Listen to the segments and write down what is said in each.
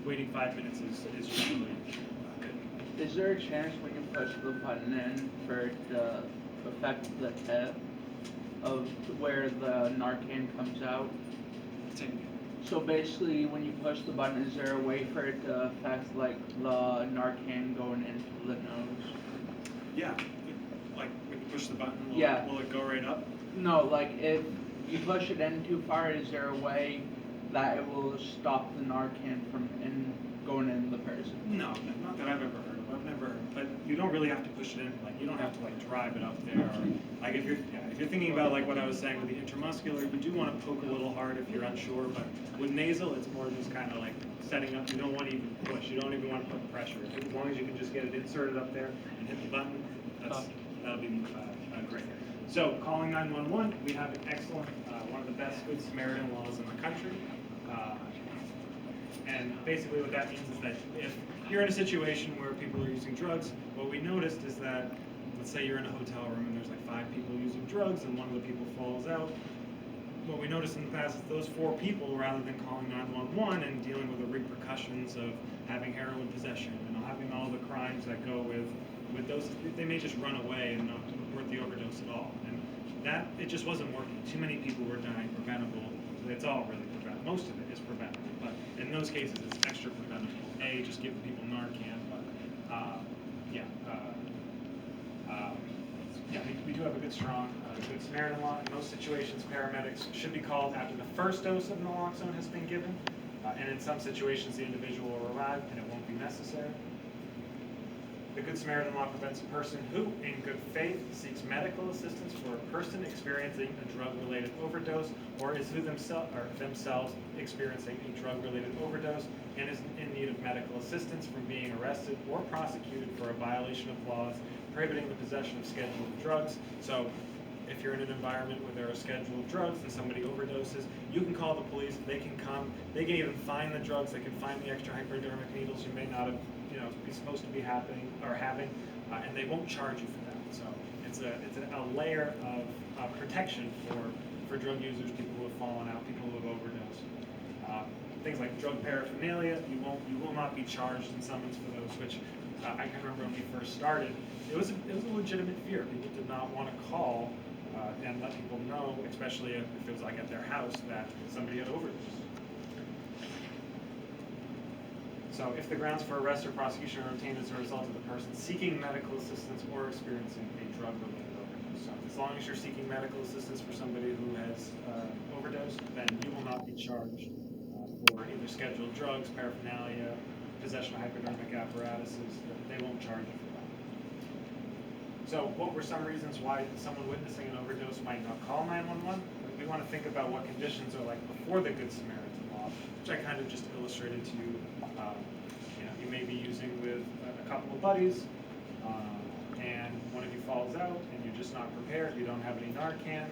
waiting 5 minutes is usually good. Is there a chance when you push the button in for it to affect the tip of where the Narcan comes out? Same. So basically, when you push the button, is there a way for it to affect like the Narcan going into the nose? Yeah, like when you push the button, Yeah. will it go right up? No, like if you push it in too far, is there a way that it will stop the Narcan from going in the person? No, not that I've ever heard of. I've never, but you don't really have to push it in. Like you don't have to like drive it up there. Or, like if you're thinking about like what I was saying with the intramuscular, you do want to poke a little hard if you're unsure. But with nasal, it's more just kind of like setting up. You don't want to even push. You don't even want to put pressure. As long as you can just get it inserted up there and hit the button, that'll be great. So calling 911, we have an excellent, one of the best Good Samaritan laws in the country. Uh, and basically what that means is that if you're in a situation where people are using drugs, what we noticed is that, let's say you're in a hotel room and there's like 5 people using drugs and one of the people falls out. What we noticed in the past is those 4 people, rather than calling 911 and dealing with the repercussions of having heroin possession and having all the crimes that go with those, they may just run away and not report the overdose at all. And that, it just wasn't working. Too many people were dying preventable. It's all really preventable. Most of it is preventable. But in those cases, it's extra preventable. A, just give people Narcan, but yeah, yeah, we do have a good, strong, good Samaritan law. In most situations, paramedics should be called after the first dose of naloxone has been given, and in some situations, the individual will arrive and it won't be necessary. The Good Samaritan law prevents a person who, in good faith, seeks medical assistance for a person experiencing a drug-related overdose or is who themselves experiencing a drug-related overdose and is in need of medical assistance from being arrested or prosecuted for a violation of laws prohibiting the possession of scheduled drugs. So if you're in an environment where there are scheduled drugs and somebody overdoses, you can call the police, they can come, they can even find the drugs, they can find the extra hypodermic needles you may not have, be supposed to be having, and they won't charge you for that. So it's a layer of protection for drug users, people who have fallen out, people who have overdosed. Things like drug paraphernalia, you will not be charged in summons for those, which I can remember when we first started, it was a legitimate fear. People did not want to call and let people know, especially if it was like at their house, that somebody had overdosed. So if the grounds for arrest or prosecution are obtained as a result of the person seeking medical assistance or experiencing a drug-related overdose. So as long as you're seeking medical assistance for somebody who has overdosed, then you will not be charged for either scheduled drugs, paraphernalia, possession of hypodermic apparatuses. They won't charge you for that. So what were some reasons why someone witnessing an overdose might not call 911? We want to think about what conditions are like before the Good Samaritan law, which I kind of just illustrated to you. You may be using with a couple of buddies, and one of you falls out, and you're just not prepared. You don't have any Narcan.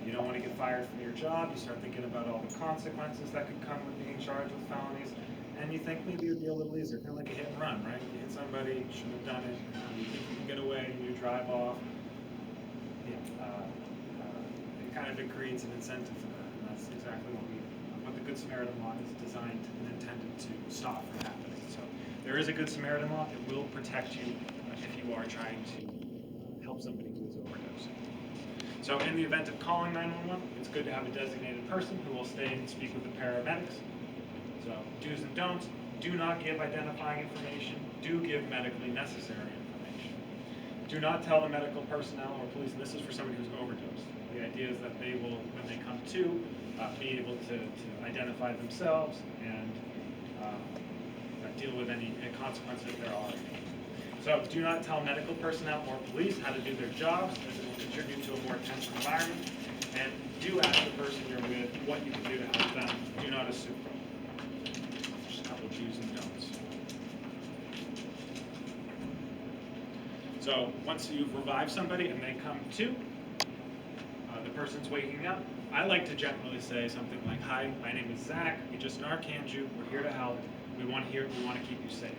You don't want to get fired from your job. You start thinking about all the consequences that could come with being charged with felonies, and you think maybe it would be a little easier, kind of like a hit and run, right? You hit somebody, you shouldn't have done it. You think you can get away, and you drive off. It creates an incentive for that, and that's exactly what the Good Samaritan law is designed and intended to stop from happening. So there is a Good Samaritan law. It will protect you if you are trying to help somebody who is overdosing. So in the event of calling 911, it's good to have a designated person who will stay and speak with the paramedics. So do's and don'ts: do not give identifying information. Do give medically necessary information. Do not tell the medical personnel or police, and this is for somebody who's overdosed. The idea is that they will, when they come to, be able to identify themselves and deal with any consequences there are. So do not tell medical personnel or police how to do their jobs, as it will contribute to a more tense environment. And do ask the person you're with what you can do to help them. Do not assume. Just a couple of do's and don'ts. So once you've revived somebody and they come to, the person's waking up, I like to generally say something like, "Hi, my name is Zach. We just Narcaned you. We're here to help. We want to keep you safe."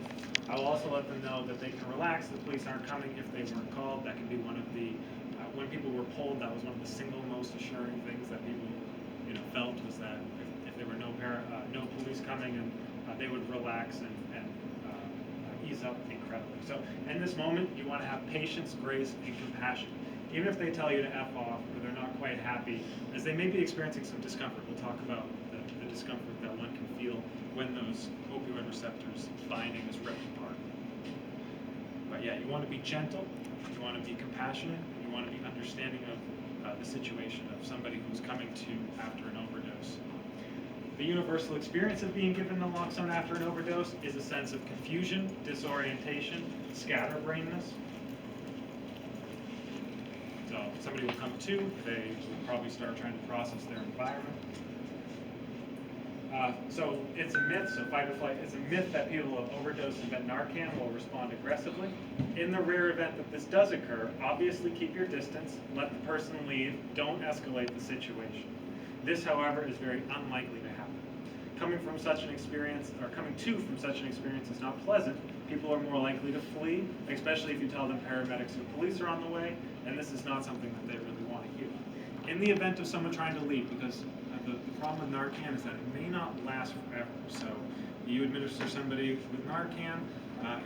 I will also let them know that they can relax. The police aren't coming if they weren't called. That can be one of the, when people were pulled, that was one of the single most assuring things that people, felt, was that if there were no police coming and they would relax and ease up incredibly. So in this moment, you want to have patience, grace, and compassion. Even if they tell you to F off or they're not quite happy, as they may be experiencing some discomfort. We'll talk about the discomfort that one can feel when those opioid receptors binding is ripped apart. But yeah, you want to be gentle, you want to be compassionate, you want to be understanding of the situation of somebody who's coming to after an overdose. The universal experience of being given naloxone after an overdose is a sense of confusion, disorientation, scatterbrainness. So somebody will come to, they will probably start trying to process their environment. So it's a myth, so fight or flight, it's a myth that people who have overdosed and been Narcan will respond aggressively. In the rare event that this does occur, obviously keep your distance, let the person leave, don't escalate the situation. This, however, is very unlikely to happen. Coming from such an experience, or coming to from such an experience is not pleasant. People are more likely to flee, especially if you tell them paramedics or police are on the way, and this is not something that they really want to hear. In the event of someone trying to leave, because the problem with Narcan is that it may not last forever. So you administer somebody with Narcan,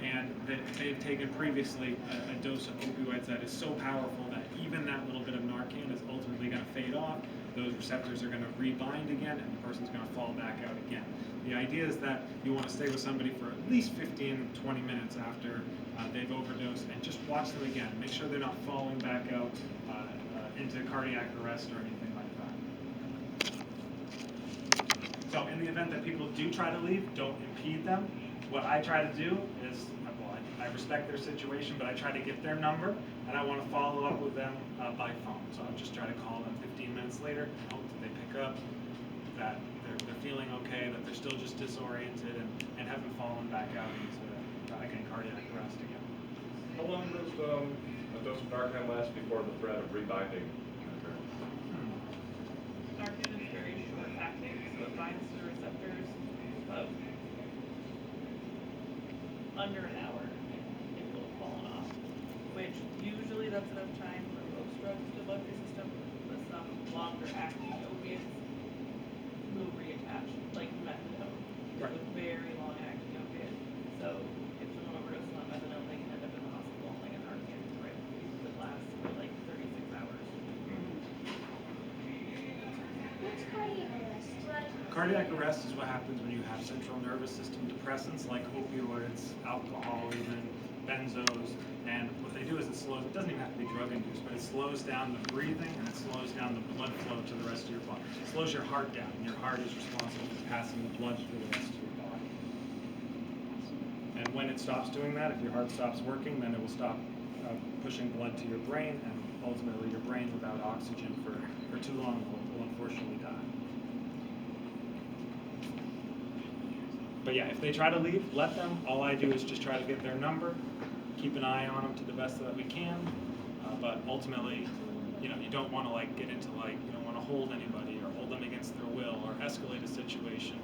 and they've taken previously a dose of opioids that is so powerful that even that little bit of Narcan is ultimately going to fade off. Those receptors are going to rebind again, and the person's going to fall back out again. The idea is that you want to stay with somebody for at least 15, 20 minutes after they've overdosed, and just watch them again. Make sure they're not falling back out into cardiac arrest or anything like that. So in the event that people do try to leave, don't impede them. What I try to do is, well, I respect their situation, but I try to get their number, and I want to follow up with them by phone. So I'm just trying to call them 15 minutes later, hope that they pick up, that they're feeling okay, that they're still just disoriented and haven't fallen back out into again, cardiac arrest again. How long does a dose of Narcan last before the threat of rebinding? Narcan is very short acting, so it binds to the receptors of under an hour. It will have fallen off, which usually that's enough time for most drugs to bug your system, but some longer acting opiates will reattach, like methadone. Right. It's a very long acting opiate. So if someone overdoses on methadone, they can end up in the hospital, like a Narcan, right? Because it lasts for like 36 hours. What's cardiac arrest? Cardiac arrest is what happens when you have central nervous system depressants like opioids, alcohol, even benzos, and what they do is it doesn't even have to be drug induced, but it slows down the breathing and it slows down the blood flow to the rest of your body. It slows your heart down, and your heart is responsible for passing the blood through the rest of your body. And when it stops doing that, if your heart stops working, then it will stop pushing blood to your brain, and ultimately your brain without oxygen for too long will unfortunately die. But yeah, if they try to leave, let them. All I do is just try to get their number, keep an eye on them to the best that we can. But ultimately, you don't want to get into you don't want to hold anybody or hold them against their will or escalate a situation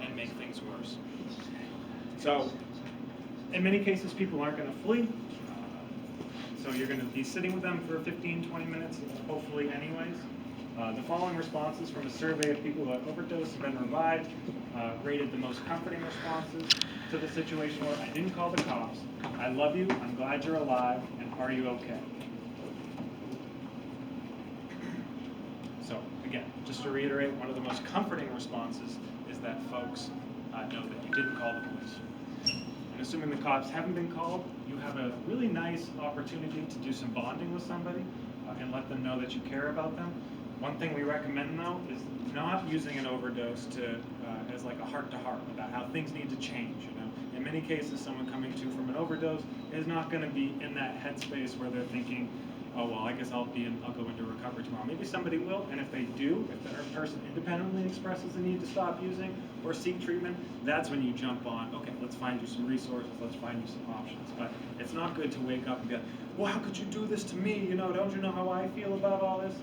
and make things worse. So, in many cases, people aren't going to flee. So you're going to be sitting with them for 15, 20 minutes, hopefully anyways. The following responses from a survey of people who have overdosed and been revived rated the most comforting responses to the situation where I didn't call the cops, I love you, I'm glad you're alive, and are you okay? So again, just to reiterate, one of the most comforting responses is that folks know that you didn't call the police. And assuming the cops haven't been called, you have a really nice opportunity to do some bonding with somebody and let them know that you care about them. One thing we recommend, though, is not using an overdose as like a heart-to-heart about how things need to change. In many cases, someone coming to from an overdose is not going to be in that headspace where they're thinking, oh well, I guess I'll go into recovery tomorrow. Maybe somebody will, and if they do, if the person independently expresses the need to stop using or seek treatment, that's when you jump on. Okay, let's find you some resources. Let's find you some options. But it's not good to wake up and go, well, how could you do this to me? Don't you know how I feel about all this?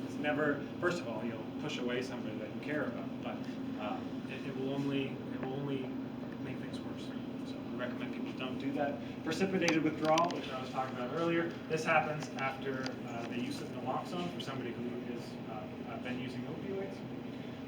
It's never. First of all, you'll push away somebody that you care about, but it will only make things worse. So we recommend people don't do that. Precipitated withdrawal, which I was talking about earlier, this happens after the use of naloxone for somebody who has been using opioids.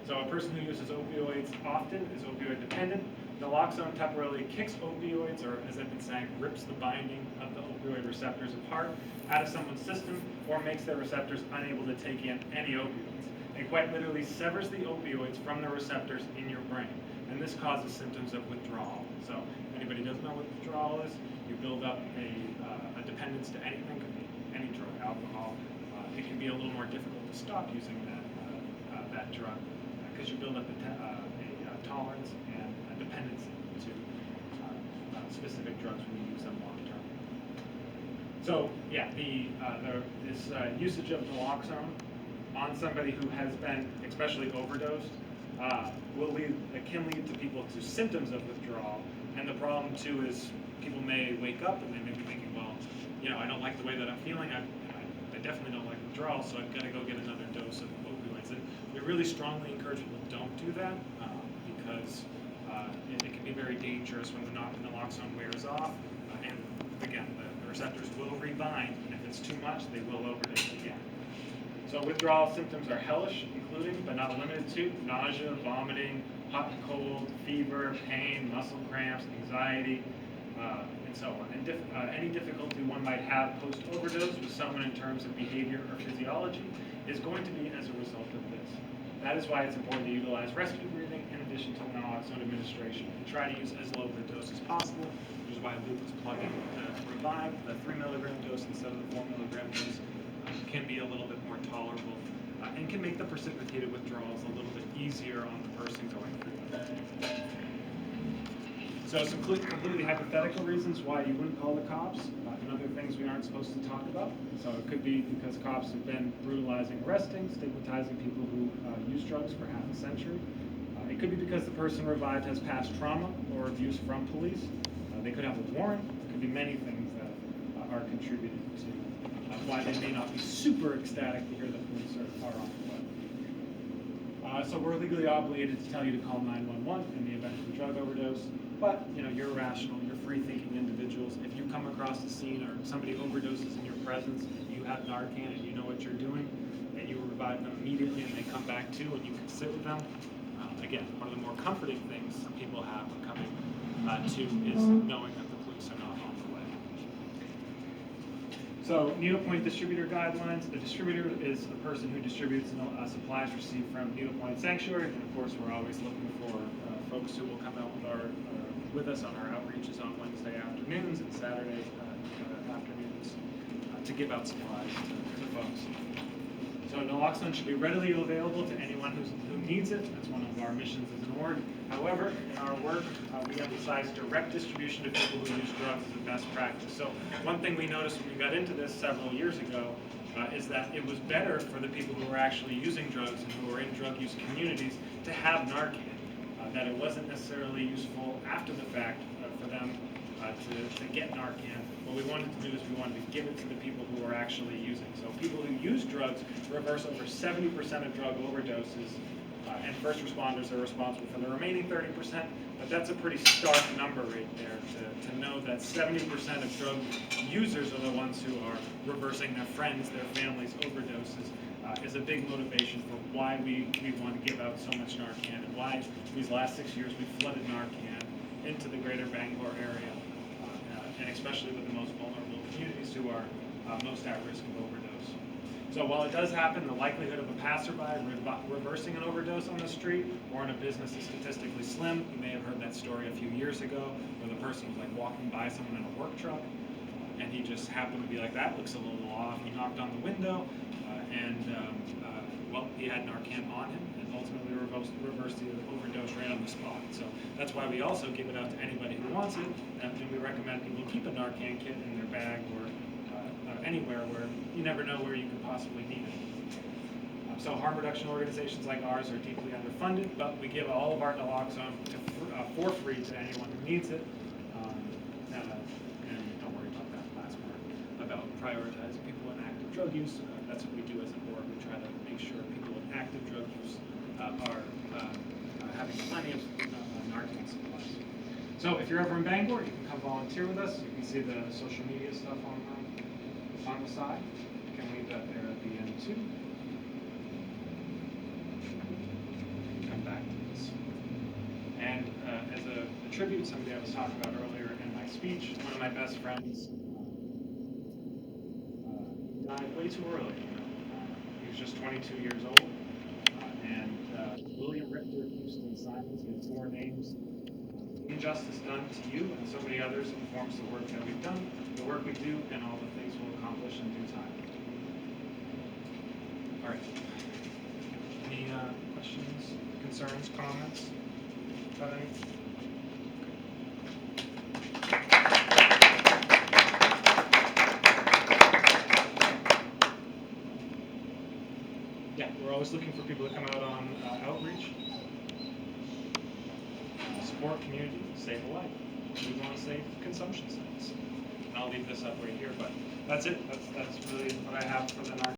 So a person who uses opioids often is opioid dependent. Naloxone temporarily kicks opioids, or as I've been saying, rips the binding of the opioid receptors apart out of someone's system, or makes their receptors unable to take in any opioids. It quite literally severs the opioids from the receptors in your brain, and this causes symptoms of withdrawal. So if anybody doesn't know what withdrawal is, you build up a dependence to anything, could be any drug, alcohol. It can be a little more difficult to stop using that drug because you build up a tolerance and a dependency to specific drugs when you use them long term. So yeah, this usage of naloxone on somebody who has been especially overdosed can lead to people to symptoms of withdrawal. And the problem too is people may wake up and they may be thinking, well, I don't like the way that I'm feeling. I definitely don't like withdrawal, so I've got to go get another dose of opioids. And we really strongly encourage people don't do that because it can be very dangerous when the naloxone wears off. And again, the receptors will rebind, and if it's too much, they will overdose again. So withdrawal symptoms are hellish, including but not limited to nausea, vomiting, hot and cold, fever, pain, muscle cramps, anxiety, and so on. And any difficulty one might have post-overdose with someone in terms of behavior or physiology is going to be as a result of this. That is why it's important to utilize rescue breathing in addition to naloxone administration and try to use as low of a dose as possible, which is why Luke was plugging Revive, the 3 milligram dose instead of the 4 milligram dose. Can be a little bit more tolerable and can make the precipitated withdrawals a little bit easier on the person going through them. So some completely hypothetical reasons why you wouldn't call the cops and other things we aren't supposed to talk about. So it could be because cops have been brutalizing, arresting, stigmatizing people who use drugs for half a century. It could be because the person revived has past trauma or abuse from police. They could have a warrant. It could be many things that are contributing to why they may not be super ecstatic to hear the police are on the way. So we're legally obligated to tell you to call 911 in the event of a drug overdose, but you're rational, you're free-thinking individuals. If you come across the scene or somebody overdoses in your presence, and you have Narcan and you know what you're doing, and you revive them immediately and they come back too and you can sit with them, again, one of the more comforting things people have coming to is knowing that the police are not on the way. So, needlepoint distributor guidelines. A distributor is a person who distributes supplies received from needlepoint sanctuary, and of course, we're always looking for folks who will come out with us on our outreaches on Wednesday afternoons and Saturday afternoons to give out supplies to folks. So naloxone should be readily available to anyone who needs it. That's one of our missions as an org. However, in our work, we emphasize direct distribution to people who use drugs as a best practice. So one thing we noticed when we got into this several years ago is that it was better for the people who were actually using drugs and who were in drug use communities to have Narcan. That it wasn't necessarily useful after the fact for them to get Narcan. What we wanted to do is we wanted to give it to the people who are actually using. So people who use drugs reverse over 70% of drug overdoses, and first responders are responsible for the remaining 30%, but that's a pretty stark number right there to know that 70% of drug users are the ones who are reversing their friends, their families' overdoses. Is a big motivation for why we want to give out so much Narcan and why these last 6 years we flooded Narcan into the greater Bangor area, and especially with the most vulnerable communities who are most at risk of overdose. So while it does happen, the likelihood of a passerby reversing an overdose on the street or in a business is statistically slim. You may have heard that story a few years ago where the person was like walking by someone in a work truck and he just happened to be like, that looks a little off. He knocked on the window well, he had Narcan on him and ultimately reversed the overdose right on the spot. So that's why we also give it out to anybody who wants it, and we recommend people keep a Narcan kit in their bag or anywhere where you never know where you could possibly need it. So harm reduction organizations like ours are deeply underfunded, but we give all of our naloxone for free to anyone who needs it. And don't worry about that last part about prioritizing people in active drug use. That's what we do as a board. We try to make sure people with active drug use are having plenty of Narcan supplies. So if you're ever in Bangor, you can come volunteer with us. You can see the social media stuff on the side. You can leave that there at the end too. tribute, somebody I was talking about earlier in my speech. One of my best friends died way too early. He was just 22 years old. William Richter, Houston Simons, his 4 names. Injustice done to you and so many others informs the work that we've done, the work we do, and all the things we'll accomplish in due time. All right. Any questions, concerns, comments about anything? Yeah, we're always looking for people to come out on outreach, support community, save a life. We want to save consumption sites. And I'll leave this up right here, but that's it. That's really what I have for the Narcan.